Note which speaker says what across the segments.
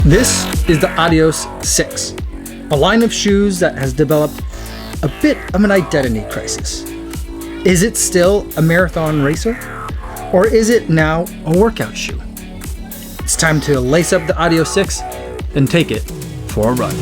Speaker 1: This is the Adios 6, a line of shoes that has developed a bit of an identity crisis. Is it still a marathon racer? Or is it now a workout shoe? It's time to lace up the Adios 6 and take it for a run.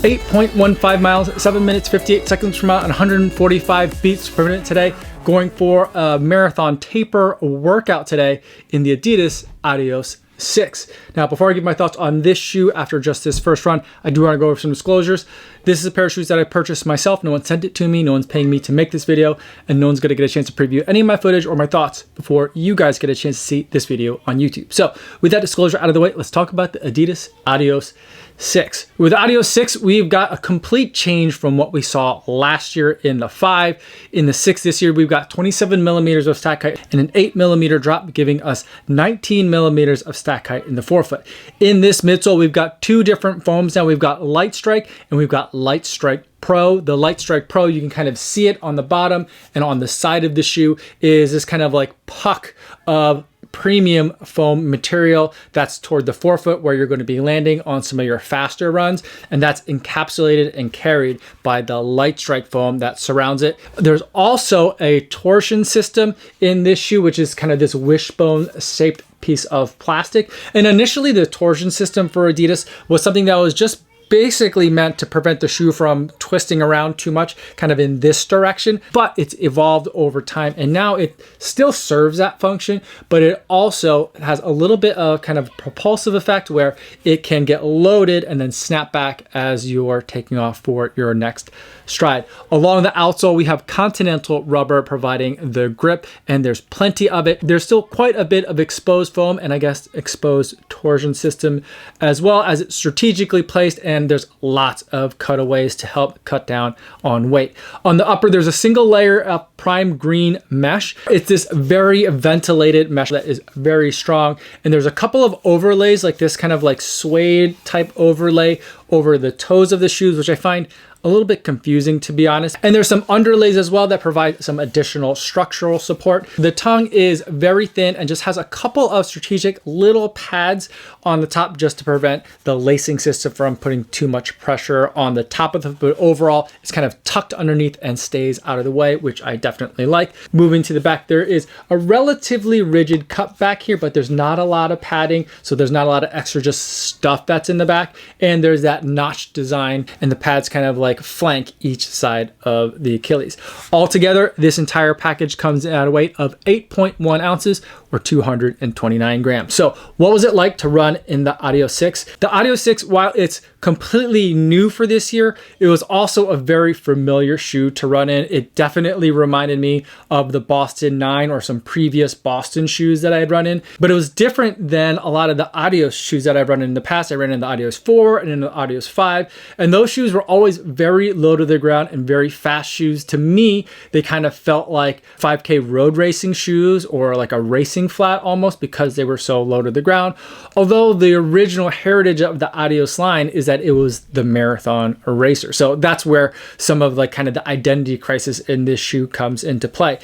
Speaker 1: 8.15 miles, 7 minutes, 58 seconds per mile, and 145 beats per minute today. Going for a marathon taper workout today in the Adidas Adios 6. Now, before I give my thoughts on this shoe after just this first run, I do want to go over some disclosures. This is a pair of shoes that I purchased myself. No one sent it to me. No one's paying me to make this video, and no one's going to get a chance to preview any of my footage or my thoughts before you guys get a chance to see this video on YouTube. So with that disclosure out of the way, let's talk about the Adidas Adios 6. With Adios 6, we've got a complete change from what we saw last year in the 5. In the 6 this year, we've got 27 millimeters of stack height and an 8 millimeter drop, giving us 19 millimeters of stack height in the forefoot. In this midsole, we've got two different foams now. We've got Lightstrike and we've got Lightstrike Pro. The Lightstrike Pro, you can kind of see it on the bottom, and on the side of the shoe is this kind of like puck of premium foam material that's toward the forefoot where you're going to be landing on some of your faster runs, and that's encapsulated and carried by the Lightstrike foam that surrounds it. There's also a torsion system in this shoe, which is kind of this wishbone shaped piece of plastic. And initially the torsion system for Adidas was something that was just basically meant to prevent the shoe from twisting around too much kind of in this direction, but it's evolved over time, and now it still serves that function, but it also has a little bit of kind of propulsive effect where it can get loaded and then snap back as you're taking off for your next stride. Along the outsole, we have Continental rubber providing the grip, and there's plenty of it. There's still quite a bit of exposed foam and I guess exposed torsion system, as well as it's strategically placed, and there's lots of cutaways to help cut down on weight. On the upper, there's a single layer of prime green mesh. It's this very ventilated mesh that is very strong, and there's a couple of overlays like this kind of like suede type overlay over the toes of the shoes, which I find a little bit confusing, to be honest. And there's some underlays as well that provide some additional structural support. The tongue is very thin and just has a couple of strategic little pads on the top just to prevent the lacing system from putting too much pressure on the top of the foot. But overall, it's kind of tucked underneath and stays out of the way, which I definitely like. Moving to the back, there is a relatively rigid cut back here, but there's not a lot of padding, so there's not a lot of extra just stuff that's in the back. And there's that notch design, and the pads kind of like flank each side of the Achilles. Altogether, this entire package comes at a weight of 8.1 ounces or 229 grams. So what was it like to run in the Adios 6? The Adios 6, while it's completely new for this year, it was also a very familiar shoe to run in. It definitely reminded me of the Boston 9 or some previous Boston shoes that I had run in, but it was different than a lot of the Adios shoes that I've run in the past. I ran in the Adios 4 and in the Adios 5, and those shoes were always very low to the ground and very fast shoes. To me, they kind of felt like 5K road racing shoes or like a racing flat almost, because they were so low to the ground. Although the original heritage of the Adios line is that it was the marathon racer. So that's where some of like kind of the identity crisis in this shoe comes into play.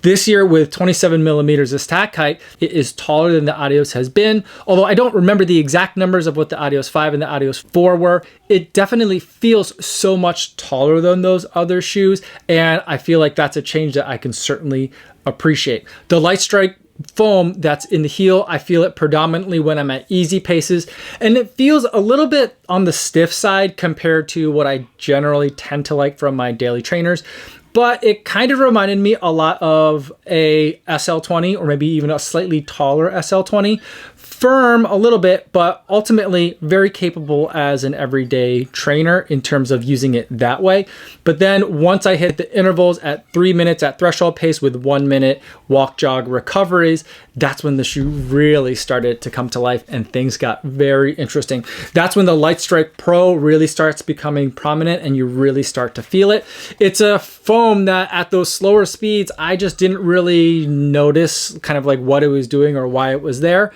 Speaker 1: This year, with 27 millimeters of stack height, it is taller than the Adios has been. Although I don't remember the exact numbers of what the Adios 5 and the Adios 4 were, it definitely feels so much taller than those other shoes, and I feel like that's a change that I can certainly appreciate. The Lightstrike foam that's in the heel, I feel it predominantly when I'm at easy paces, and it feels a little bit on the stiff side compared to what I generally tend to like from my daily trainers. But it kind of reminded me a lot of a SL20 or maybe even a slightly taller SL20. firm a little bit, but ultimately very capable as an everyday trainer in terms of using it that way. But then once I hit the intervals at 3 minutes at threshold pace with 1 minute walk jog recoveries, that's when the shoe really started to come to life and things got very interesting. That's when the Lightstrike Pro really starts becoming prominent and you really start to feel it. It's a foam that at those slower speeds, I just didn't really notice kind of like what it was doing or why it was there.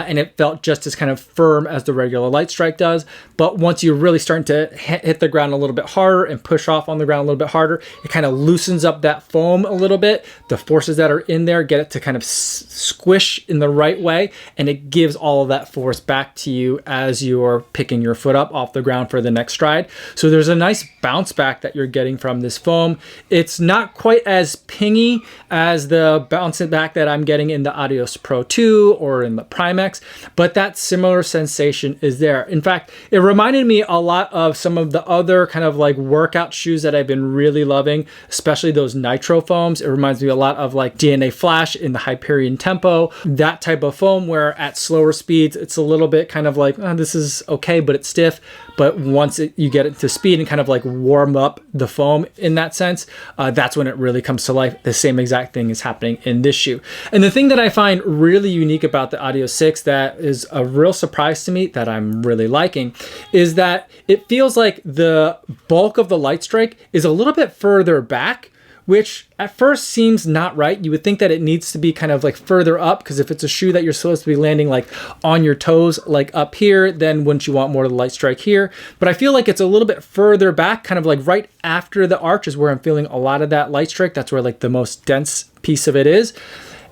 Speaker 1: And it felt just as kind of firm as the regular Lightstrike does. But once you're really starting to hit the ground a little bit harder and push off on the ground a little bit harder, it kind of loosens up that foam a little bit. The forces that are in there get it to kind of squish in the right way, and it gives all of that force back to you as you're picking your foot up off the ground for the next stride. So there's a nice bounce back that you're getting from this foam. It's not quite as pingy as the bouncing back that I'm getting in the Adios Pro 2 or in the Primex, but that similar sensation is there. In fact, it reminded me a lot of some of the other kind of like workout shoes that I've been really loving, especially those nitro foams. It reminds me a lot of like DNA Flash in the Hyperion Tempo, that type of foam where at slower speeds, it's a little bit kind of like, oh, this is okay, but it's stiff. But once you get it to speed and kind of like warm up the foam in that sense, that's when it really comes to life. The same exact thing is happening in this shoe. And the thing that I find really unique about the Adios 6 that is a real surprise to me that I'm really liking is that it feels like the bulk of the Lightstrike is a little bit further back, which at first seems not right. You would think that it needs to be kind of like further up, because if it's a shoe that you're supposed to be landing like on your toes, like up here, then wouldn't you want more of the Lightstrike here? But I feel like it's a little bit further back, kind of like right after the arch is where I'm feeling a lot of that Lightstrike. That's where like the most dense piece of it is.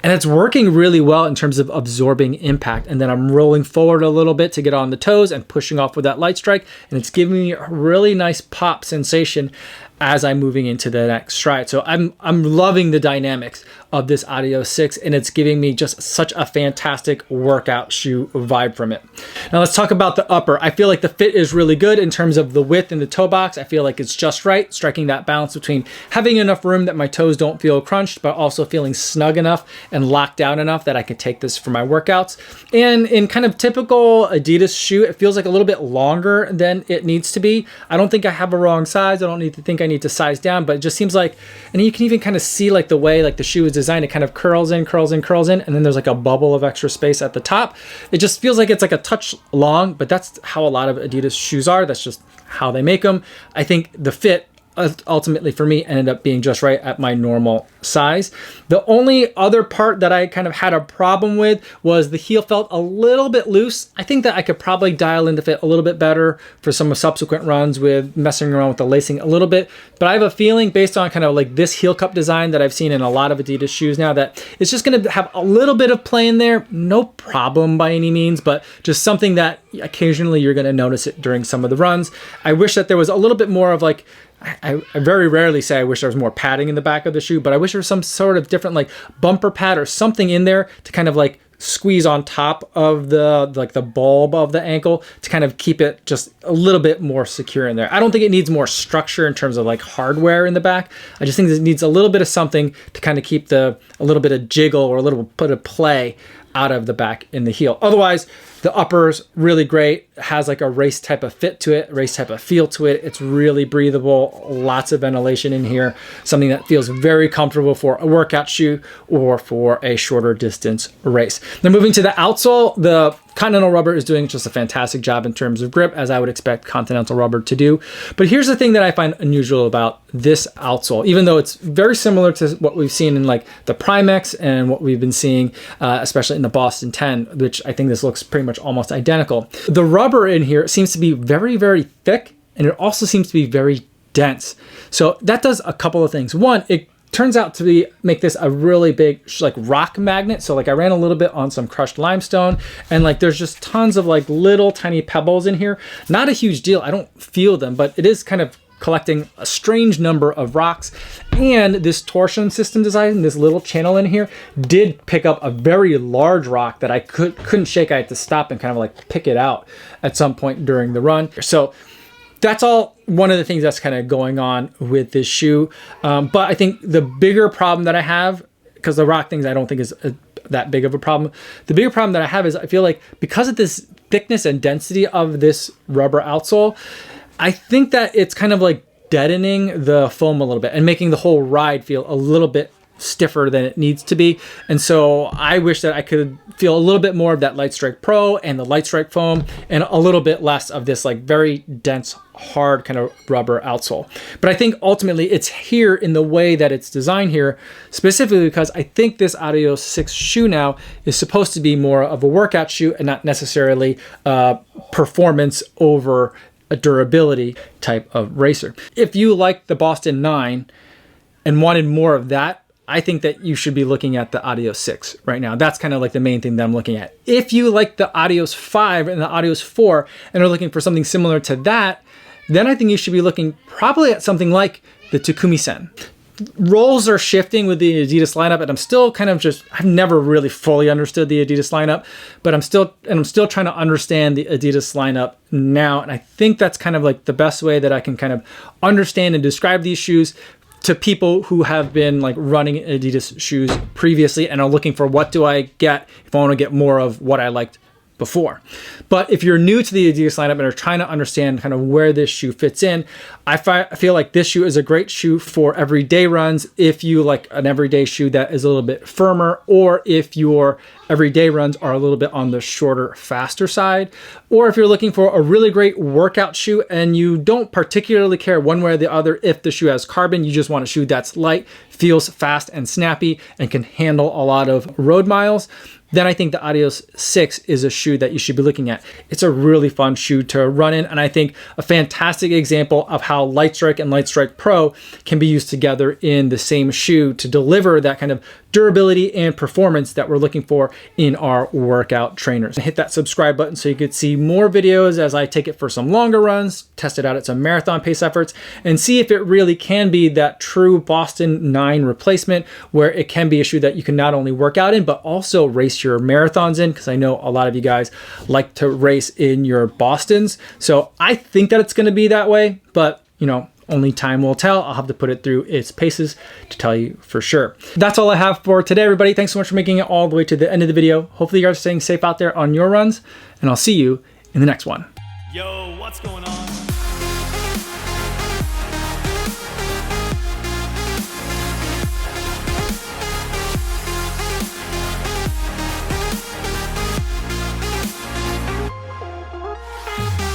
Speaker 1: And it's working really well in terms of absorbing impact. And then I'm rolling forward a little bit to get on the toes and pushing off with that Lightstrike. And it's giving me a really nice pop sensation as I'm moving into the next stride. So I'm loving the dynamics of this Adios 6, and it's giving me just such a fantastic workout shoe vibe from it. Now let's talk about the upper. I feel like the fit is really good in terms of the width in the toe box. I feel like it's just right, striking that balance between having enough room that my toes don't feel crunched, but also feeling snug enough and locked down enough that I can take this for my workouts. And in kind of typical Adidas shoe, it feels like a little bit longer than it needs to be. I don't think I have a wrong size. I don't need to think I need to size down, but it just seems like, and you can even kind of see like the way like the shoe is designed, it kind of curls in, and then there's like a bubble of extra space at the top. It just feels like it's like a touch long, but that's how a lot of Adidas shoes are. That's just how they make them. I think the fit ultimately for me ended up being just right at my normal size. The only other part that I kind of had a problem with was the heel felt a little bit loose. I think that I could probably dial in the fit a little bit better for some subsequent runs with messing around with the lacing a little bit. But I have a feeling based on kind of like this heel cup design that I've seen in a lot of Adidas shoes now that it's just going to have a little bit of play in there. No problem by any means, but just something that occasionally you're going to notice it during some of the runs. I wish that there was a little bit more of like, I very rarely say I wish there was more padding in the back of the shoe, but I wish there was some sort of different like bumper pad or something in there to kind of like squeeze on top of the like the bulb of the ankle to kind of keep it just a little bit more secure in there. I don't think it needs more structure in terms of like hardware in the back. I just think it needs a little bit of something to kind of keep a little bit of jiggle or a little bit of play out of the back in the heel. Otherwise, the upper's really great. It has like a race type of fit to it, race type of feel to it. It's really breathable, lots of ventilation in here, something that feels very comfortable for a workout shoe or for a shorter distance race. Now moving to the outsole, the Continental rubber is doing just a fantastic job in terms of grip, as I would expect Continental rubber to do. But here's the thing that I find unusual about this outsole, even though it's very similar to what we've seen in like the Primex and what we've been seeing, especially in the Boston 10, which I think this looks pretty much almost identical. The rubber in here seems to be very, very thick, and it also seems to be very dense. So that does a couple of things. One, it turns out to make this a really big like rock magnet. So like I ran a little bit on some crushed limestone, and like there's just tons of like little tiny pebbles in here. Not a huge deal. I don't feel them, but it is kind of collecting a strange number of rocks. And this torsion system design, this little channel in here, did pick up a very large rock that I couldn't shake. I had to stop and kind of like pick it out at some point during the run. So that's all one of the things that's kind of going on with this shoe. But I think the bigger problem that I have, because the rock things I don't think is that big of a problem. The bigger problem that I have is I feel like because of this thickness and density of this rubber outsole, I think that it's kind of like deadening the foam a little bit and making the whole ride feel a little bit stiffer than it needs to be. And so I wish that I could feel a little bit more of that Lightstrike Pro and the Lightstrike foam and a little bit less of this like very dense, hard kind of rubber outsole. But I think ultimately it's here in the way that it's designed here, specifically because I think this Adios 6 shoe now is supposed to be more of a workout shoe and not necessarily performance over a durability type of racer. If you like the Boston 9 and wanted more of that, I think that you should be looking at the Adios 6 right now. That's kind of like the main thing that I'm looking at. If you like the Adios 5 and the Adios 4 and are looking for something similar to that, then I think you should be looking probably at something like the Takumi Sen. Roles are shifting with the Adidas lineup, and I'm still kind of just, I've never really fully understood the Adidas lineup, but I'm still trying to understand the Adidas lineup now. And I think that's kind of like the best way that I can kind of understand and describe these shoes to people who have been like running Adidas shoes previously and are looking for what do I get if I want to get more of what I liked before. But if you're new to the Adidas lineup and are trying to understand kind of where this shoe fits in, I feel like this shoe is a great shoe for everyday runs if you like an everyday shoe that is a little bit firmer, or if your everyday runs are a little bit on the shorter, faster side, or if you're looking for a really great workout shoe and you don't particularly care one way or the other if the shoe has carbon, you just want a shoe that's light, feels fast and snappy, and can handle a lot of road miles, then I think the Adios 6 is a shoe that you should be looking at. It's a really fun shoe to run in, and I think a fantastic example of how Lightstrike and Lightstrike Pro can be used together in the same shoe to deliver that kind of durability and performance that we're looking for in our workout trainers. Hit that subscribe button so you could see more videos as I take it for some longer runs, test it out at some marathon pace efforts, and see if it really can be that true Boston 9 replacement where it can be a shoe that you can not only work out in, but also race your marathons in, because I know a lot of you guys like to race in your Bostons. So I think that it's going to be that way, but you know, only time will tell. I'll have to put it through its paces to tell you for sure. That's all I have for today, everybody. Thanks so much for making it all the way to the end of the video. Hopefully you guys are staying safe out there on your runs, and I'll see you in the next one.
Speaker 2: Yo, what's going on?